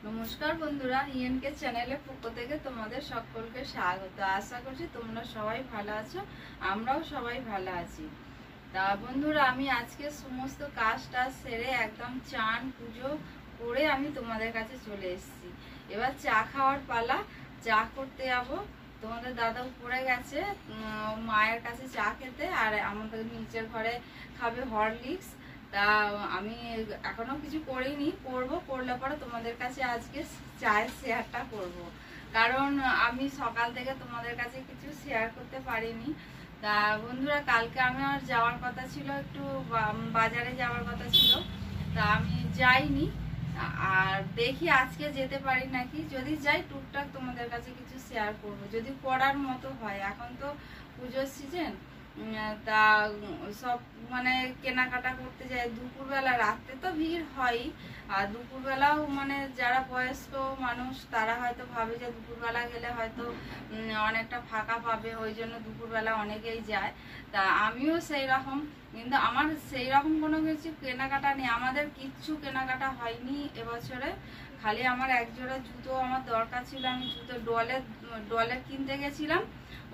নমস্কার বন্ধুরা, ইএনকে চ্যানেলের পক্ষ থেকে তোমাদের সকলকে স্বাগত। আশা করছি তোমরা সবাই ভালো আছো, আমরাও সবাই ভালো আছি। তা বন্ধুরা, আমি আজকে সমস্ত কাজটা সেরে একদম চান পুজো করে আমি তোমাদের কাছে চলে এসেছি। এবার চা খাওয়ার পালা। চা করতে যাবো। তোমাদের দাদা উপরে গেছে মায়ের কাছে চা খেতে, আর আমাদের নিচের ঘরে খাবে হরলিক্স। তা আমি এখনো কিছু করিনি, করলে পরে তোমাদের কাছে আজকে চায়ের শেয়ারটা করব। কারণ আমি সকাল থেকে তোমাদের কাছে কিছু শেয়ার করতে পারিনি। তা বন্ধুরা, কালকে আমার যাওয়ার কথা ছিল, একটু বাজারে যাওয়ার কথা ছিল, তা আমি যাইনি। আর দেখি আজকে যেতে পারি নাকি। যদি যাই টুকটাক তোমাদের কাছে কিছু শেয়ার করব, যদি করার মতো হয়। এখন তো পুজোর সিজন, তা সব মানে কেনাকাটা করতে যায় দুপুরবেলা। রাতে তো ভিড় হয়, আর দুপুরবেলাও মানে যারা বয়স্ক মানুষ তারা হয়তো ভাবে যে দুপুরবেলা গেলে হয়তো অনেকটা ফাঁকা পাবে, ওই জন্য দুপুরবেলা অনেকেই যায়। তা আমিও সেই রকম, কিন্তু আমার সেই রকম কোনো কিছু কেনাকাটা নেই। আমাদের কিচ্ছু কেনাকাটা হয়নি এবছরে। খালি আমার একজোড়া জুতো আমার দরকার ছিল, আমি জুতো ডলে কিনতে গেছিলাম,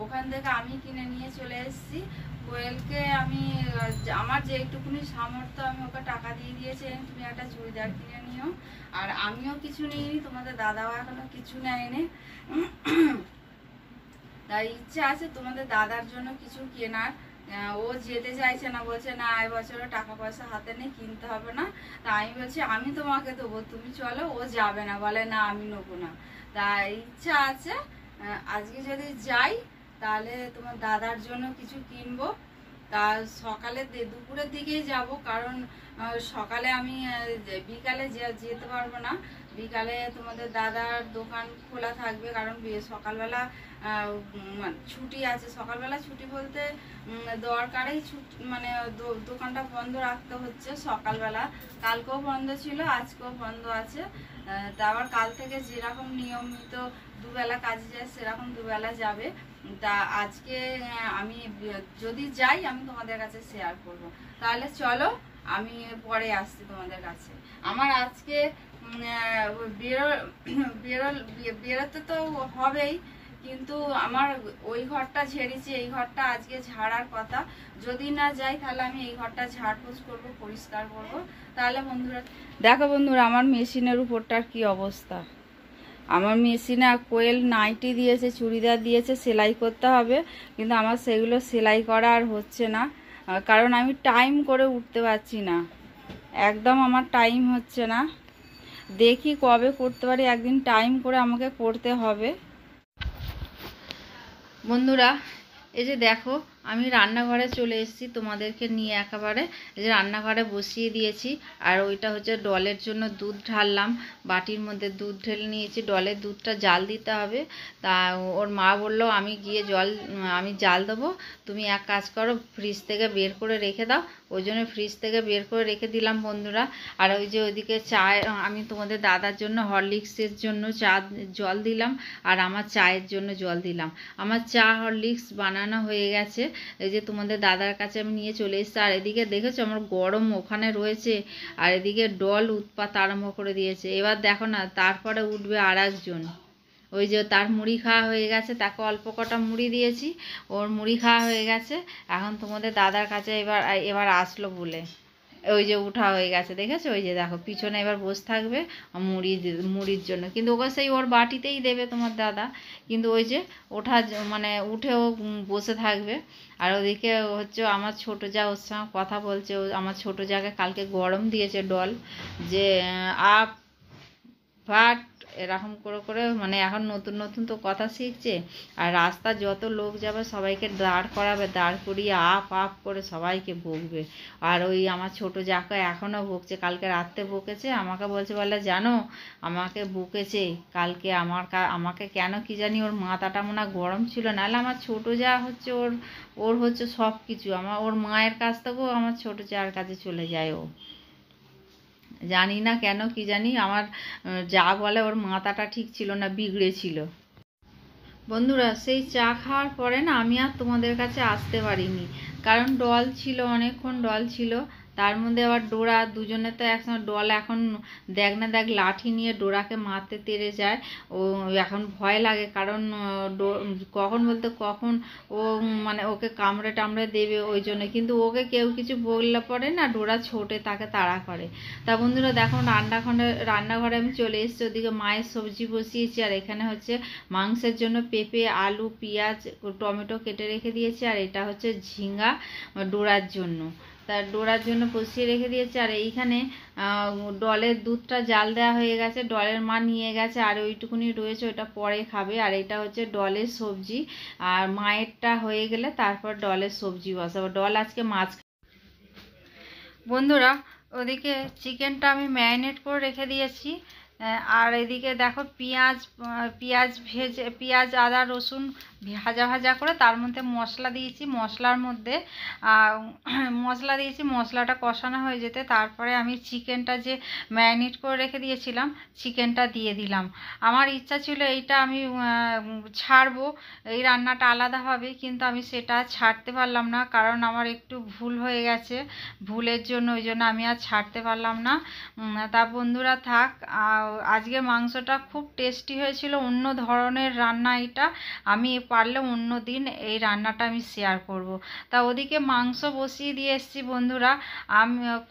ওখান থেকে আমি কিনে নিয়ে চলে এসেছি। কোয়েলকে আমি আমার যেটুকুনি সামর্থ্য আমি ওকে টাকা দিয়ে দিয়েছি, তুমি একটা চুড়িদার কিনে নিও। আর আমিও কিছু নিইনি, তোমাদের দাদাও এখনো কিছু নেয়নি। তাই ইচ্ছা আছে তোমাদের দাদার জন্য কিছু কেনার। ও যেতে চাইছে না, বলছে না এবছরও টাকা পয়সা হাতে নেই, কিনতে হবে না। তা আমি বলছি আমি তোমাকে দেবো, তুমি চলো। ও যাবে না, বলে না আমি নেবো না। তাই ইচ্ছা আছে আজকে যদি যাই তাহলে তোমার দাদার জন্য কিছু কিনবো। তা সকালে দুপুরের দিকেই যাব, কারণ সকালে আমি বিকালে যেতে পারবো না। বিকালে তোমাদের দাদার দোকান খোলা থাকবে, কারণ সকালবেলা ছুটি আছে। সকালবেলা ছুটি বলতে দরকারেই ছুটি, মানে দোকানটা বন্ধ রাখতে হচ্ছে সকালবেলা। কালকেও বন্ধ ছিল, আজকেও বন্ধ আছে। তা আবার কাল থেকে যেরকম নিয়মিত দুবেলা কাজে যায় সেরকম দুবেলা যাবে। তা আজকে আমি যদি যাই আমি তোমাদের কাছে শেয়ার করব। তাহলে চলো, আমি পরে আসছি তোমাদের কাছে। আমার আজকে বেরোতে তো হবেই, কিন্তু আমার ওই ঘরটা ঝেড়েছি, এই ঘরটা আজকে ঝাড়ার কথা। যদি না যাই তাহলে আমি এই ঘরটা ঝাড়পোছ করবো, পরিষ্কার করব। তাহলে বন্ধুরা দেখো, বন্ধুরা আমার মেশিনের উপরটার কি অবস্থা। আমার মেশিনে কোয়েল নাইটি দিয়েছে, চুড়িদার দিয়েছে, সেলাই করতে হবে, কিন্তু আমার সেগুলো সেলাই করা আর হচ্ছে না। কারণ আমি টাইম করে উঠতে পারছি না, একদম আমার টাইম হচ্ছে না। দেখি কবে করতে পারি, একদিন টাইম করে আমাকে করতে হবে। বন্ধুরা, এই যে দেখো আমি রান্নাঘরে চলে এসেছি তোমাদেরকে নিয়ে একেবারে। এই যে রান্নাঘরে বসিয়ে দিয়েছি, আর ওইটা হচ্ছে ডলের জন্য দুধ ঢাললাম। বাটির মধ্যে দুধ ঢেলে নিয়েছি, ডলের দুধটা জাল দিতে হবে। তা ওর মা বললো আমি জাল দেবো, তুমি এক কাজ করো ফ্রিজ থেকে বের করে রেখে দাও। ওই জন্য ফ্রিজ থেকে বের করে রেখে দিলাম বন্ধুরা। আর ওই যে ওইদিকে চা, আমি তোমাদের দাদার জন্য হরলিক্সের জন্য জল দিলাম, আর আমার চায়ের জন্য জল দিলাম। আমার চা হরলিক্স বানানো হয়ে গেছে। এই যে তোমাদের দাদার কাছে আমি নিয়ে চলে এসেছি। আর এদিকে দেখেছো আমার গরম ওখানে রয়েছে, আর এদিকে ডল উৎপাত আরম্ভ করে দিয়েছে। এবার দেখো না, তারপরে উঠবে আর একজন। ওই যে তার মুড়ি খাওয়া হয়ে গেছে, তাকে অল্প কটা মুড়ি দিয়েছি, ওর মুড়ি খাওয়া হয়ে গেছে। এখন তোমাদের দাদার কাছে এবার আসলো বলে ওই যে উঠা হয়ে গেছে, দেখেছো? ওই যে দেখো পিছনে এবার বসে থাকবে মুড়ির জন্য, কিন্তু ওকে সেই ওর বাটিতেই দেবে তোমার দাদা। কিন্তু ওই যে মানে উঠেও বসে থাকবে। আর ওদিকে হচ্ছে আমার ছোটো যা ওর সঙ্গে কথা বলছে। আমার ছোটো যাকে কালকে গরম দিয়েছে ডল, যে আপ ভাট এরকম করে করে, মানে এখন নতুন নতুন তো কথা শিখছে। আর রাস্তা যত লোক যাবে সবাইকে দাঁড় করাবে, দাঁড় করিয়ে আপ আপ করে সবাইকে বকবে। আর ওই আমার ছোটো যাকে এখনও বকছে, কালকে রাত্রে বকেছে, আমাকে বলে জানো আমাকে বকেছে কালকে। আমাকে কেন কি জানি, ওর মাথাটা মনে হয় গরম ছিল, নাহলে আমার ছোটো যা হচ্ছে ওর হচ্ছে সব কিছু। ওর মায়ের কাছ থেকেও আমার ছোটো যার কাছে চলে যায় ও। জানি না কেন কি জানি, আমার যা বলে ওর মাথাটা ঠিক ছিল না, বিগড়েছিল। বন্ধুরা, সেই চা খাওয়ার পরে না আমি আর তোমাদের কাছে আসতে পারিনি, কারণ ডল ছিল, অনেকক্ষণ ডল ছিল। তার মধ্যে আবার ডোরা, দুজনে তো একসঙ্গে ডল এখন দেখ না দেখ লাঠি নিয়ে ডোরাকে মারতে তেড়ে যায়। ও এখন ভয় লাগে, কারণ কখন বলতে কখন ও মানে ওকে কামড়ে টামড়ে দেবে, ওই জন্য। কিন্তু ওকে কেউ কিছু বললে পরে না ডোরা ছোটে তাকে তাড়া করে। তা বন্ধুরা দেখো রান্নাঘরে আমি চলে এসেছি। ওদিকে মায়ের সবজি বসিয়েছি, আর এখানে হচ্ছে মাংসের জন্য পেঁপে, আলু, পেঁয়াজ, টমেটো কেটে রেখে দিয়েছি। আর এটা হচ্ছে ঝিঙ্গা ডোরার জন্য, তার ডোরার জন্য বসিয়ে রেখে দিয়েছে। আর এইখানে ডলের দুধটা জাল দেওয়া হয়ে গেছে, ডলের মা নিয়ে গেছে, আর ওইটুকুনি রয়েছে, ওটা পরে খাবে। আর এটা হচ্ছে ডলের সবজি, আর মায়েরটা হয়ে গেলে তারপর ডলের সবজি বসাবো। ডল আজকে মাছ। বন্ধুরা ওদিকে চিকেনটা আমি ম্যারিনেট করে রেখে দিয়েছি। আর এদিকে দেখো পেঁয়াজ আদা রসুন ভাজা ভাজা করে তার মধ্যে মশলা দিয়েছি। মশলাটা কষানো হয়ে যেতে তারপরে আমি চিকেনটা যে ম্যারিনেট করে রেখে দিয়েছিলাম চিকেনটা দিয়ে দিলাম। আমার ইচ্ছা ছিল এইটা আমি ছাড়বো, এই রান্নাটা আলাদা হবে, কিন্তু আমি সেটা ছাড়তে পারলাম না, কারণ আমার একটু ভুল হয়ে গেছে। ভুলের জন্য ওই জন্য আমি আর ছাড়তে পারলাম না। তা বন্ধুরা থাক, আজকে মাংসটা খুব টেস্টি হয়েছিল, অন্য ধরনের রান্না এটা। আমি পারলে অন্য দিন এই রান্নাটা আমি শেয়ার করব। তা ওদিকে মাংস বসিয়ে দিয়ে এসেছি বন্ধুরা।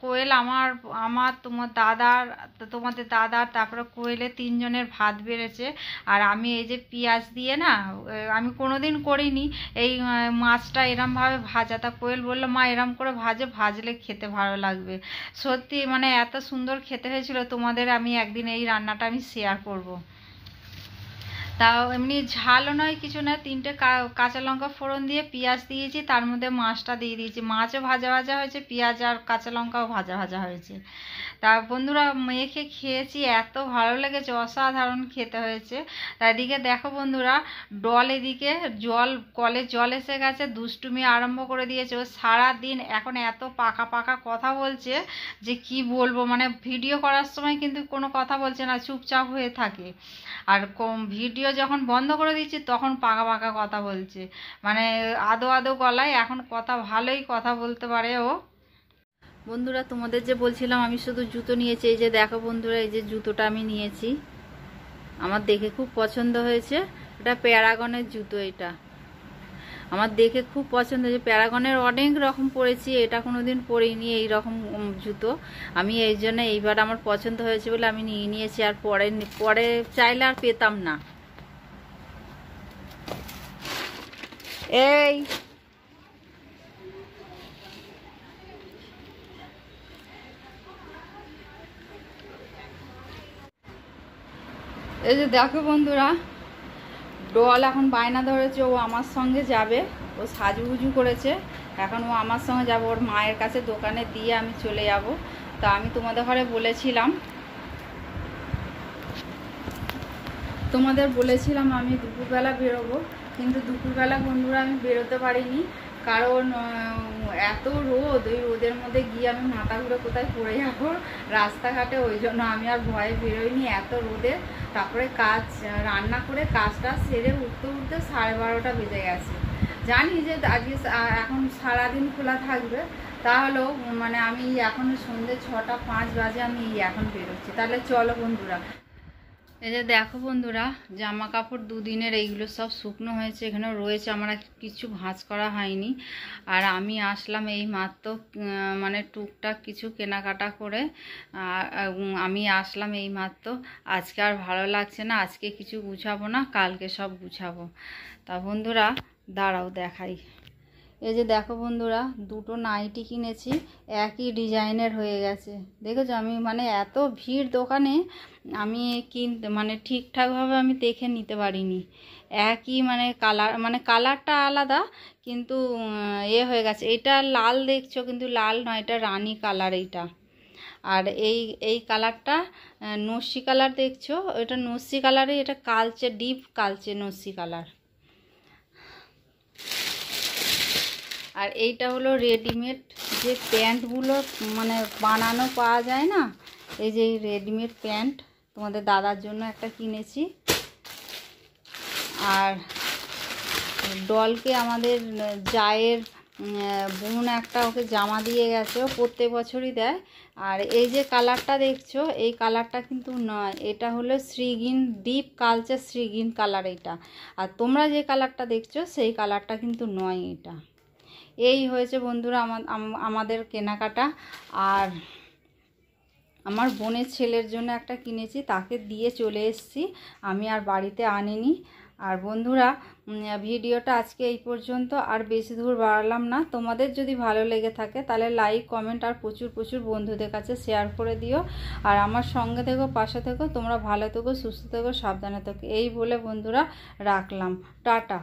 কোয়েল আমার তোমাদের দাদার তারপরে কোয়েলের তিনজনের ভাত বেড়েছে। আর আমি এই যে পেঁয়াজ দিয়ে না, আমি কোনোদিন করিনি এই মাছটা এরমভাবে ভাজা। তা কোয়েল বললো মা এরম করে ভাজলে খেতে ভালো লাগবে। সত্যি মানে এত সুন্দর খেতে হয়েছিল, তোমাদের আমি একদিন এই রান্নাটা আমি শেয়ার করব। তাও এমনি ঝালও নয় কিছু না, 3টে কাঁচা লঙ্কা ফোড়ন দিয়ে পেঁয়াজ দিয়েছি, তার মধ্যে মাছটা দিয়ে দিয়েছি। মাছও ভাজা ভাজা হয়েছে, পেঁয়াজ আর কাঁচা লঙ্কাও ভাজা ভাজা হয়েছে। তা বন্ধুরা মেখে খেয়েছি, এত ভালো লেগেছে, অসাধারণ খেতে হয়েছে। তা এদিকে দেখো বন্ধুরা ডল এদিকে কলে জল এসে গেছে, দুষ্টুমি আরম্ভ করে দিয়েছে। ও সারাদিন এখন এত পাকা পাকা কথা বলছে যে কি বলবো, মানে ভিডিও করার সময় কিন্তু কোনো কথা বলছে না, চুপচাপ হয়ে থাকে। আর ভিডিও যখন বন্ধ করে দিচ্ছি তখন পাকা পাকা কথা বলছে, মানে আদো আদো গলায় এখন ভালোই কথা বলতে পারে ও। বন্ধুরা তোমাদের যে বলছিলাম আমি শুধু জুতো নিয়েছি, এই যে দেখো বন্ধুরা এই যে জুতোটা আমি নিয়েছি, আমার দেখে খুব পছন্দ হয়েছে। এটা প্যারাগনের জুতো, এটা আমার দেখে খুব পছন্দ হয়েছে। প্যারাগনের অনেক রকম পরেছি, এটা কোনোদিন পরিনি এই রকম জুতো। আমি এই জন্য এইবার আমার পছন্দ হয়েছে বলে আমি নিয়ে নিয়েছি, আর পরে চাইলে আর পেতাম না। এই যে দেখো বন্ধুরা ডল এখন বায়না ধরেছে, ও আমার সঙ্গে যাবে, ও সাজুগুজু করেছে, এখন ও আমার সঙ্গে যাবে, ওর মায়ের কাছে দোকানে দিয়ে আমি চলে যাব। তা আমি তোমাদের ঘরে বলেছিলাম আমি দুপুরবেলা বেরোবো, কিন্তু দুপুরবেলা বন্ধুরা আমি বেরোতে পারিনি, কারণ এত রোদ, ওই রোদের মধ্যে গিয়ে আমি মাথা ঘুরে কোথায় পড়ে যাবো রাস্তাঘাটে, ওই জন্য আমি আর ভয়ে বেরোইনি এত রোদে। তারপরে রান্না করে কাজটা সেরে উঠতে 12:30 বেজে গেছে। জানি যে আজকে এখন সারাদিন খোলা থাকবে, তাহলেও মানে আমি এখন সন্ধ্যে 6:05 বাজে আমি এখন বেরোচ্ছি। তাহলে চলো বন্ধুরা। এই যে দেখো বন্ধুরা জামা কাপড় দুদিনের এইগুলো সব শুকনো হয়েছে, এখানে রয়েছে, আমার কিছু ভাঁজ করা হয়নি। আর আমি আসলাম এই মাত্র মানে টুকটাক কিছু কেনাকাটা করে আমি আসলাম এই মাত্র। আজকে আর ভালো লাগছে না, আজকে কিছু গুছাবো না, কালকে সব গুছাবো। তা বন্ধুরা দাঁড়াও দেখাই। এই যে দেখো বন্ধুরা দুটো নাইটি কিনেছি, একই ডিজাইনের হয়ে গেছে, দেখেছো? আমি মানে এত ভিড় দোকানে আমি মানে ঠিকঠাকভাবে আমি দেখে নিতে পারিনি। একই মানে কালারটা আলাদা, কিন্তু হয়ে গেছে। এটা লাল দেখছো, কিন্তু লাল নয়, এটা রানী কালার এইটা। আর এই কালারটা নস্যি কালার দেখছো, এটা নস্যি কালারে, এটা কালচে, ডিপ কালচে নস্যি কালার। আর এইটা হলো রেডিমেড যে প্যান্টগুলো মানে বানানো পাওয়া যায় না, এই যে রেডিমেড প্যান্ট তোমাদের দাদার জন্য একটা কিনেছি। আর ডলকে আমাদের জায়ের বোন একটা ওকে জামা দিয়ে গেছে, ও প্রত্যেক বছরই দেয়। আর এই যে কালারটা দেখছো, এই কালারটা কিন্তু নয়, এটা হলো শ্রীগিন ডিপ কালচার শ্রীগিন কালার এটা। আর তোমরা যে কালারটা দেখছো সেই কালারটা কিন্তু নয় এটা। এই হয়েছে বন্ধুরা আমাদের কেনাকাটা। আর আমার বোনের ছেলের জন্য একটা কিনেছি, তাকে দিয়ে চলে এসেছি, আমি আর বাড়িতে আনিনি। আর বন্ধুরা ভিডিওটা আজকে এই পর্যন্ত, আর বেশি দূর বাড়ালাম না। তোমাদের যদি ভালো লেগে থাকে তাহলে লাইক কমেন্ট আর প্রচুর প্রচুর বন্ধুদের কাছে শেয়ার করে দিও। আর আমার সঙ্গে থেকো, পাশে থেকো। তোমরা ভালো থেকো, সুস্থ থেকো, সাবধানে থেকো। এই বলে বন্ধুরা রাখলাম, টাটা।